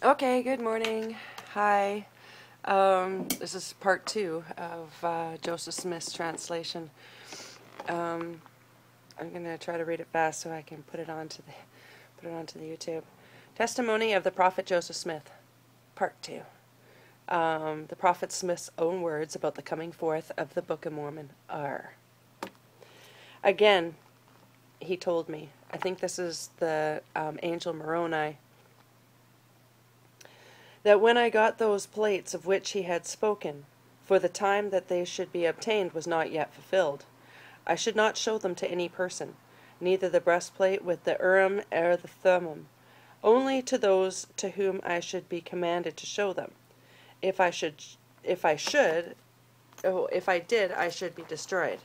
Okay, good morning. Hi. This is part two of Joseph Smith's translation. Um, I'm gonna try to read it fast so I can put it onto the YouTube. Testimony of the Prophet Joseph Smith, part two. The Prophet Smith's own words about the coming forth of the Book of Mormon are. Again, he told me. I think this is the angel Moroni. That when I got those plates of which he had spoken, for the time that they should be obtained was not yet fulfilled, I should not show them to any person, neither the breastplate with the Urim or the Thummim, only to those to whom I should be commanded to show them. If I did, I should be destroyed.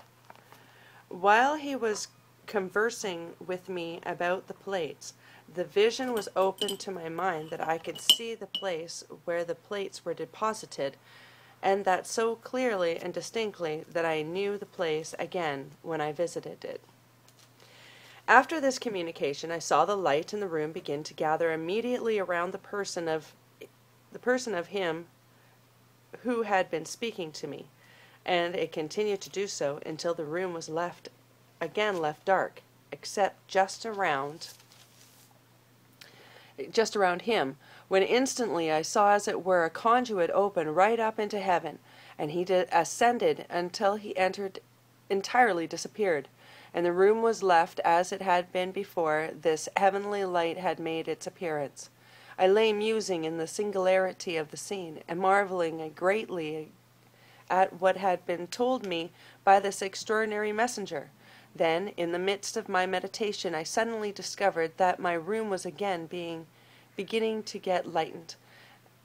While he was conversing with me about the plates, the vision was opened to my mind that I could see the place where the plates were deposited, and that so clearly and distinctly that I knew the place again when I visited it. After this communication, I saw the light in the room begin to gather immediately around the person of him who had been speaking to me, and it continued to do so until the room was left dark, except just around him, when instantly I saw as it were a conduit open right up into heaven, and he ascended until he entirely disappeared, and the room was left as it had been before this heavenly light had made its appearance. I lay musing in the singularity of the scene, and marveling greatly at what had been told me by this extraordinary messenger. Then, in the midst of my meditation, I suddenly discovered that my room was again beginning to get lightened,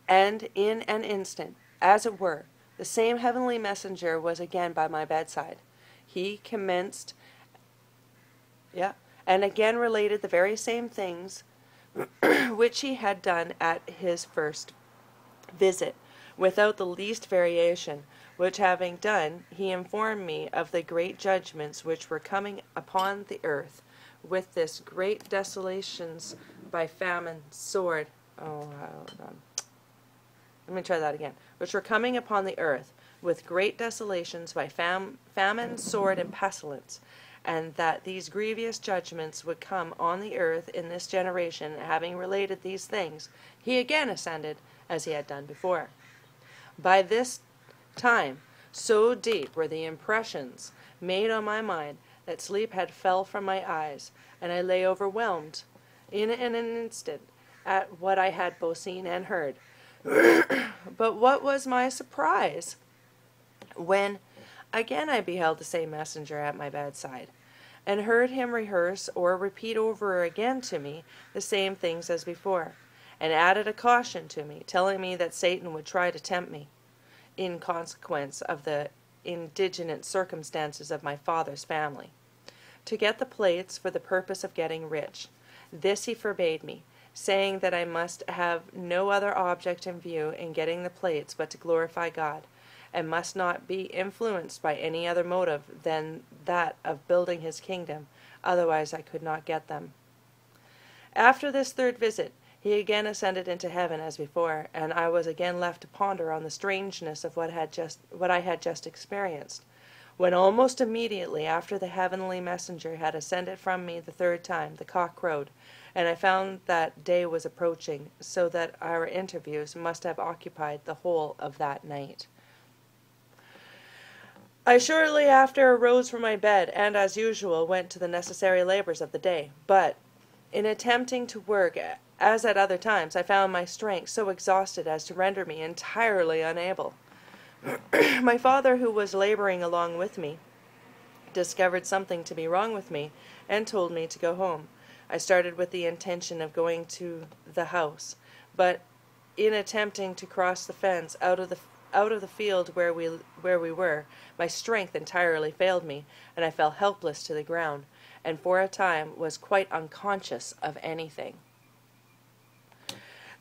and in an instant, as it were, the same heavenly messenger was again by my bedside. He commenced, and again related the very same things which he had done at his first visit, without the least variation, which having done, he informed me of the great judgments which were coming upon the earth, with this great desolations by famine, sword. Hold on. Let me try that again. Which were coming upon the earth, with great desolations by famine, sword, and pestilence, and that these grievous judgments would come on the earth in this generation. Having related these things, he again ascended, as he had done before. By this time, so deep were the impressions made on my mind that sleep had fell from my eyes, and I lay overwhelmed in an instant at what I had both seen and heard. But what was my surprise when again I beheld the same messenger at my bedside, and heard him rehearse or repeat over again to me the same things as before, and added a caution to me, telling me that Satan would try to tempt me, in consequence of the indigent circumstances of my father's family, to get the plates for the purpose of getting rich. This he forbade me, saying that I must have no other object in view in getting the plates but to glorify God, and must not be influenced by any other motive than that of building his kingdom, otherwise I could not get them. After this third visit, he again ascended into heaven as before, and I was again left to ponder on the strangeness of what I had just experienced, when almost immediately after the heavenly messenger had ascended from me the third time, the cock crowed, and I found that day was approaching, so that our interviews must have occupied the whole of that night. I shortly after arose from my bed, and as usual went to the necessary labors of the day, but in attempting to work as at other times, I found my strength so exhausted as to render me entirely unable. My father, who was laboring along with me, discovered something to be wrong with me, and told me to go home. I started with the intention of going to the house, but in attempting to cross the fence out of the field where we were, my strength entirely failed me, and I fell helpless to the ground, and for a time was quite unconscious of anything.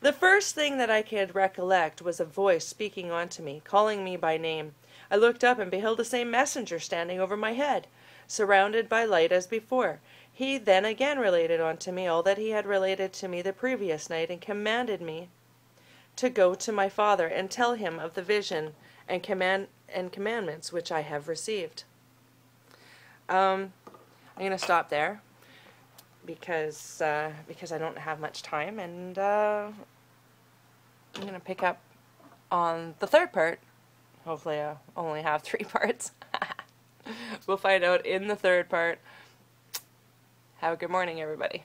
The first thing that I could recollect was a voice speaking unto me, calling me by name. I looked up and beheld the same messenger standing over my head, surrounded by light as before. He then again related unto me all that he had related to me the previous night, and commanded me to go to my father and tell him of the vision and commandments which I have received. I'm going to stop there because I don't have much time, and I'm going to pick up on the third part. Hopefully I'll only have 3 parts. We'll find out in the third part. Have a good morning, everybody.